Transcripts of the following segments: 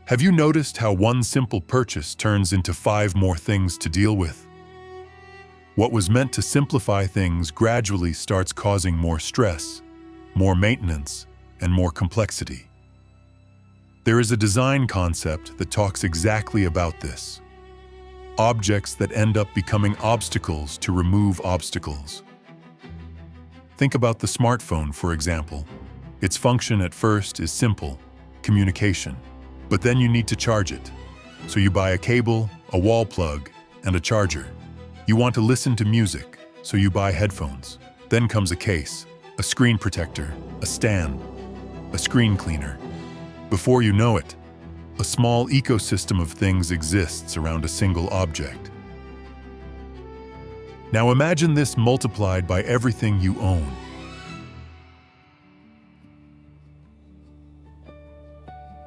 Have you noticed how one simple purchase turns into 5 more things to deal with? What was meant to simplify things gradually starts causing more stress, more maintenance, and more complexity. There is a design concept that talks exactly about this. Objects that end up becoming obstacles to remove obstacles. Think about the smartphone, for example. Its function at first is simple, communication. But then you need to charge it. So you buy a cable, a wall plug, and a charger. You want to listen to music, so you buy headphones. Then comes a case, a screen protector, a stand, a screen cleaner. Before you know it, a small ecosystem of things exists around a single object. Now imagine this multiplied by everything you own.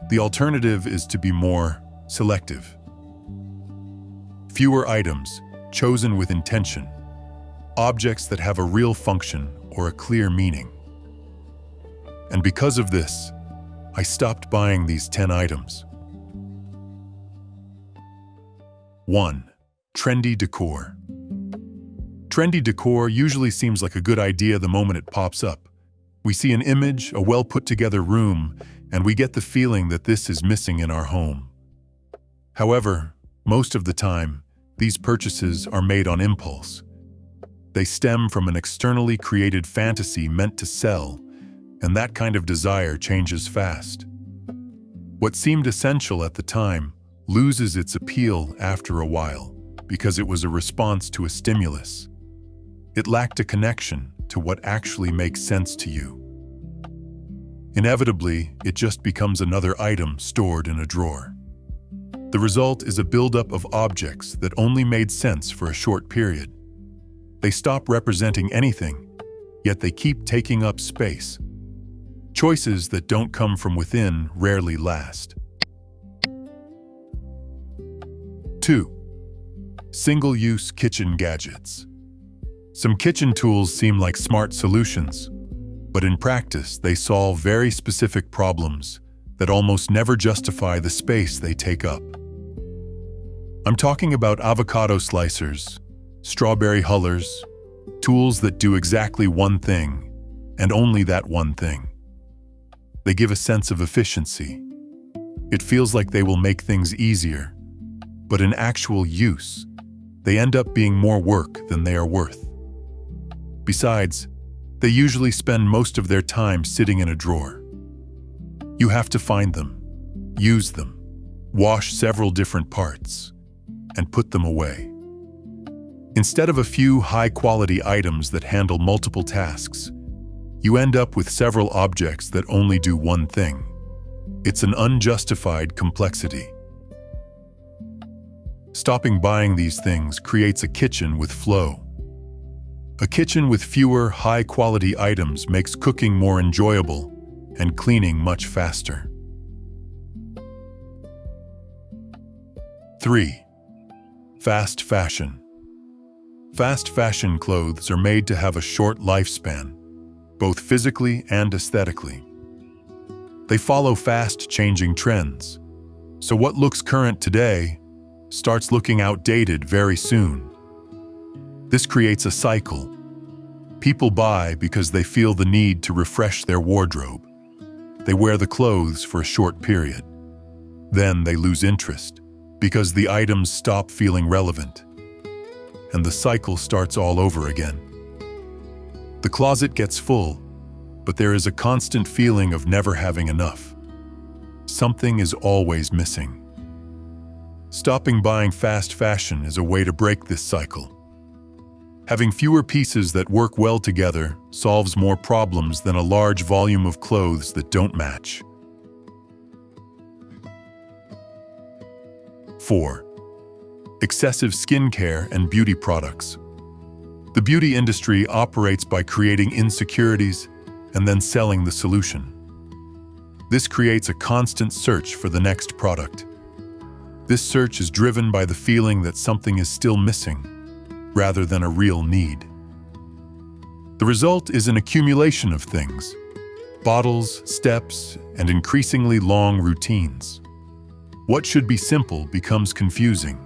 The alternative is to be more selective. Fewer items, chosen with intention. Objects that have a real function or a clear meaning. And because of this, I stopped buying these 10 items. 1. Trendy decor. Trendy decor usually seems like a good idea the moment it pops up. We see an image, a well-put-together room, and we get the feeling that this is missing in our home. However, most of the time, these purchases are made on impulse. They stem from an externally created fantasy meant to sell, and that kind of desire changes fast. What seemed essential at the time loses its appeal after a while because it was a response to a stimulus. It lacked a connection to what actually makes sense to you. Inevitably, it just becomes another item stored in a drawer. The result is a buildup of objects that only made sense for a short period. They stop representing anything, yet they keep taking up space. Choices that don't come from within rarely last. 2. Single-use kitchen gadgets. Some kitchen tools seem like smart solutions, but in practice they solve very specific problems that almost never justify the space they take up. I'm talking about avocado slicers, strawberry hullers, tools that do exactly one thing, and only that one thing. They give a sense of efficiency. It feels like they will make things easier, but in actual use, they end up being more work than they are worth. Besides, they usually spend most of their time sitting in a drawer. You have to find them, use them, wash several different parts, and put them away. Instead of a few high-quality items that handle multiple tasks, you end up with several objects that only do one thing. It's an unjustified complexity. Stopping buying these things creates a kitchen with flow. A kitchen with fewer high-quality items makes cooking more enjoyable and cleaning much faster. 3. Fast fashion. Fast fashion clothes are made to have a short lifespan, both physically and aesthetically. They follow fast-changing trends, so what looks current today starts looking outdated very soon. This creates a cycle. People buy because they feel the need to refresh their wardrobe. They wear the clothes for a short period. Then they lose interest because the items stop feeling relevant. And the cycle starts all over again. The closet gets full, but there is a constant feeling of never having enough. Something is always missing. Stopping buying fast fashion is a way to break this cycle. Having fewer pieces that work well together solves more problems than a large volume of clothes that don't match. 4. Excessive skincare and beauty products. The beauty industry operates by creating insecurities and then selling the solution. This creates a constant search for the next product. This search is driven by the feeling that something is still missing, rather than a real need. The result is an accumulation of things, bottles, steps, and increasingly long routines. What should be simple becomes confusing.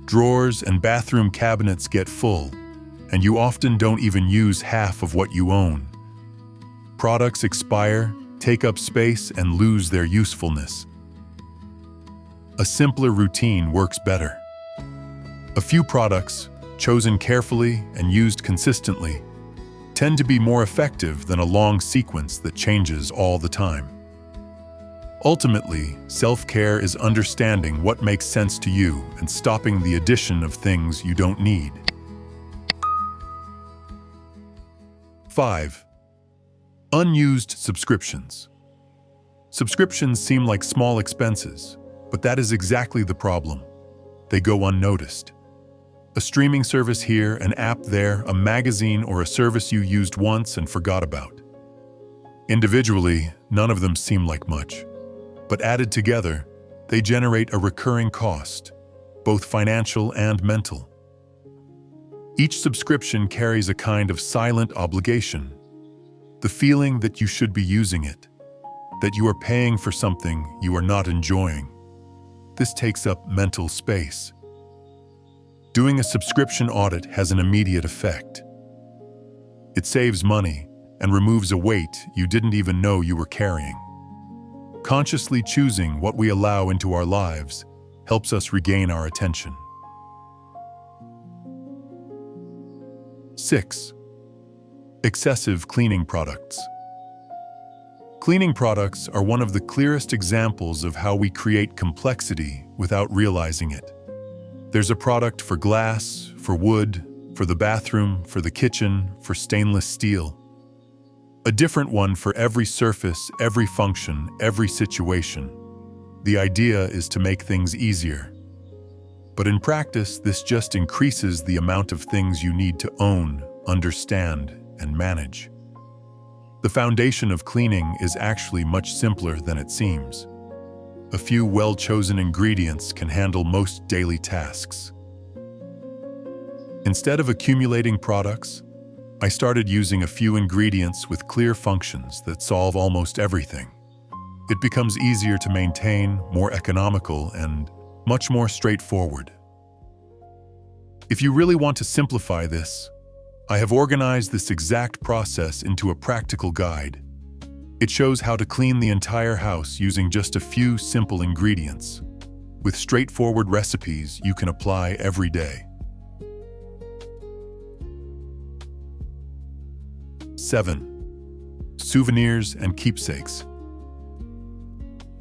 Drawers and bathroom cabinets get full, and you often don't even use half of what you own. Products expire, take up space, and lose their usefulness. A simpler routine works better. A few products, chosen carefully and used consistently, tend to be more effective than a long sequence that changes all the time. Ultimately, self-care is understanding what makes sense to you and stopping the addition of things you don't need. 5. Unused subscriptions. Subscriptions seem like small expenses, but that is exactly the problem. They go unnoticed. A streaming service here, an app there, a magazine or a service you used once and forgot about. Individually, none of them seem like much, but added together, they generate a recurring cost, both financial and mental. Each subscription carries a kind of silent obligation, the feeling that you should be using it, that you are paying for something you are not enjoying. This takes up mental space. Doing a subscription audit has an immediate effect. It saves money and removes a weight you didn't even know you were carrying. Consciously choosing what we allow into our lives helps us regain our attention. 6. Excessive cleaning products. Cleaning products are one of the clearest examples of how we create complexity without realizing it. There's a product for glass, for wood, for the bathroom, for the kitchen, for stainless steel. A different one for every surface, every function, every situation. The idea is to make things easier. But in practice, this just increases the amount of things you need to own, understand, and manage. The foundation of cleaning is actually much simpler than it seems. A few well-chosen ingredients can handle most daily tasks. Instead of accumulating products, I started using a few ingredients with clear functions that solve almost everything. It becomes easier to maintain, more economical, and much more straightforward. If you really want to simplify this, I have organized this exact process into a practical guide. It shows how to clean the entire house using just a few simple ingredients, with straightforward recipes you can apply every day. 7. Souvenirs and keepsakes.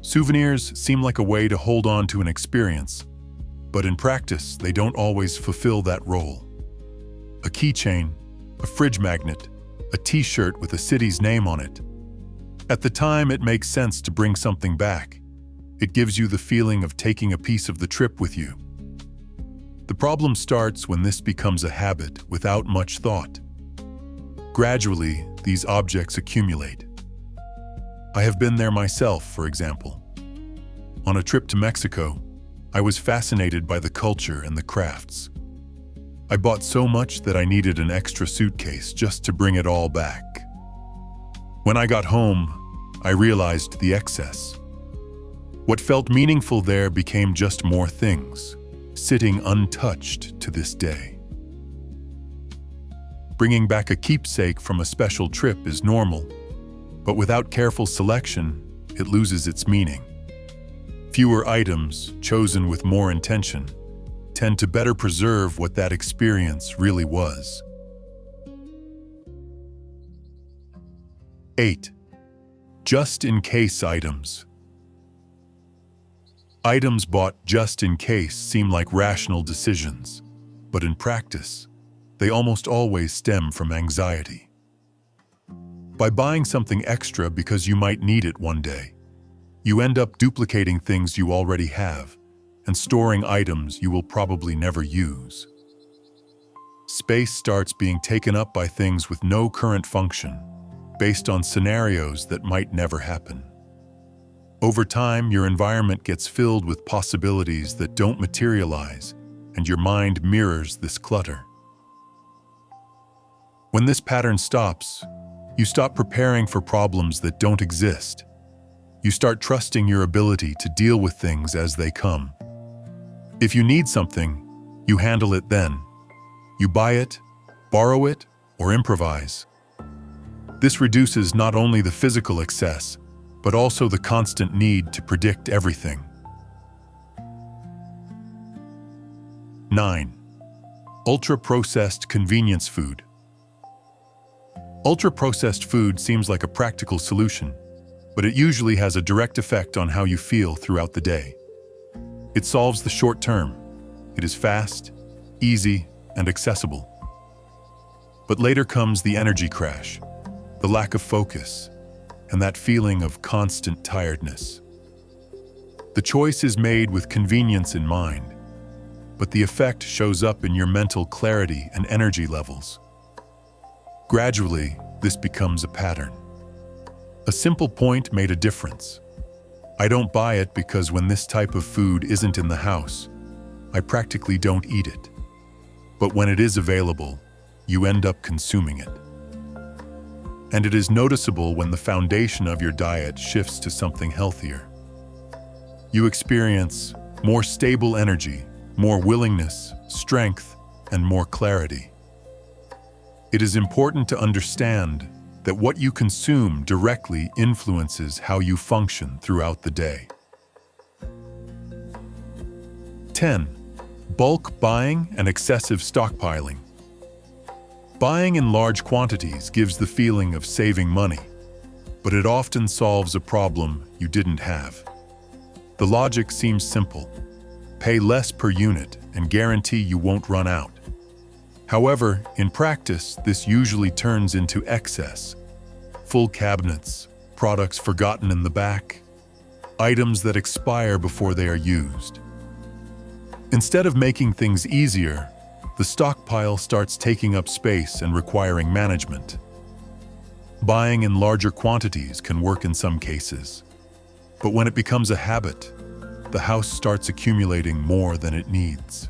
Souvenirs seem like a way to hold on to an experience, but in practice, they don't always fulfill that role. A keychain, a fridge magnet, a t-shirt with a city's name on it. At the time, it makes sense to bring something back. It gives you the feeling of taking a piece of the trip with you. The problem starts when this becomes a habit without much thought. Gradually, these objects accumulate. I have been there myself, for example. On a trip to Mexico, I was fascinated by the culture and the crafts. I bought so much that I needed an extra suitcase just to bring it all back. When I got home, I realized the excess. What felt meaningful there became just more things, sitting untouched to this day. Bringing back a keepsake from a special trip is normal, but without careful selection, it loses its meaning. Fewer items, chosen with more intention, tend to better preserve what that experience really was. 8. Just-in-case items. Items bought just in case seem like rational decisions, but in practice, they almost always stem from anxiety. By buying something extra because you might need it one day, you end up duplicating things you already have and storing items you will probably never use. Space starts being taken up by things with no current function, based on scenarios that might never happen. Over time, your environment gets filled with possibilities that don't materialize, and your mind mirrors this clutter. When this pattern stops, you stop preparing for problems that don't exist. You start trusting your ability to deal with things as they come. If you need something, you handle it then. You buy it, borrow it, or improvise. This reduces not only the physical excess, but also the constant need to predict everything. 9. Ultra-processed convenience food. Ultra-processed food seems like a practical solution, but it usually has a direct effect on how you feel throughout the day. It solves the short term. It is fast, easy, and accessible. But later comes the energy crash, the lack of focus, and that feeling of constant tiredness. The choice is made with convenience in mind, but the effect shows up in your mental clarity and energy levels. Gradually, this becomes a pattern. A simple point made a difference. I don't buy it because when this type of food isn't in the house, I practically don't eat it. But when it is available, you end up consuming it. And it is noticeable when the foundation of your diet shifts to something healthier. You experience more stable energy, more willingness, strength, and more clarity. It is important to understand that what you consume directly influences how you function throughout the day. 10. Bulk buying and excessive stockpiling. Buying in large quantities gives the feeling of saving money, but it often solves a problem you didn't have. The logic seems simple. Pay less per unit and guarantee you won't run out. However, in practice, this usually turns into excess. Full cabinets, products forgotten in the back, items that expire before they are used. Instead of making things easier, the stockpile starts taking up space and requiring management. Buying in larger quantities can work in some cases, but when it becomes a habit, the house starts accumulating more than it needs.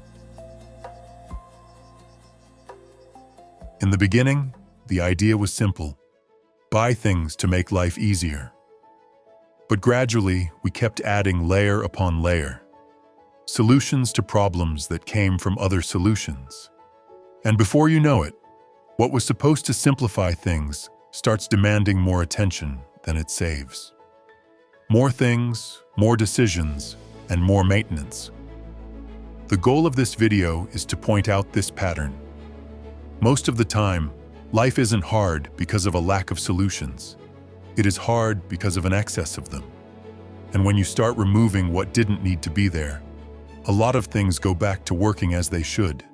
In the beginning, the idea was simple: buy things to make life easier. But gradually, we kept adding layer upon layer, solutions to problems that came from other solutions. And before you know it, what was supposed to simplify things starts demanding more attention than it saves. More things, more decisions, and more maintenance. The goal of this video is to point out this pattern. Most of the time, life isn't hard because of a lack of solutions. It is hard because of an excess of them. And when you start removing what didn't need to be there, a lot of things go back to working as they should.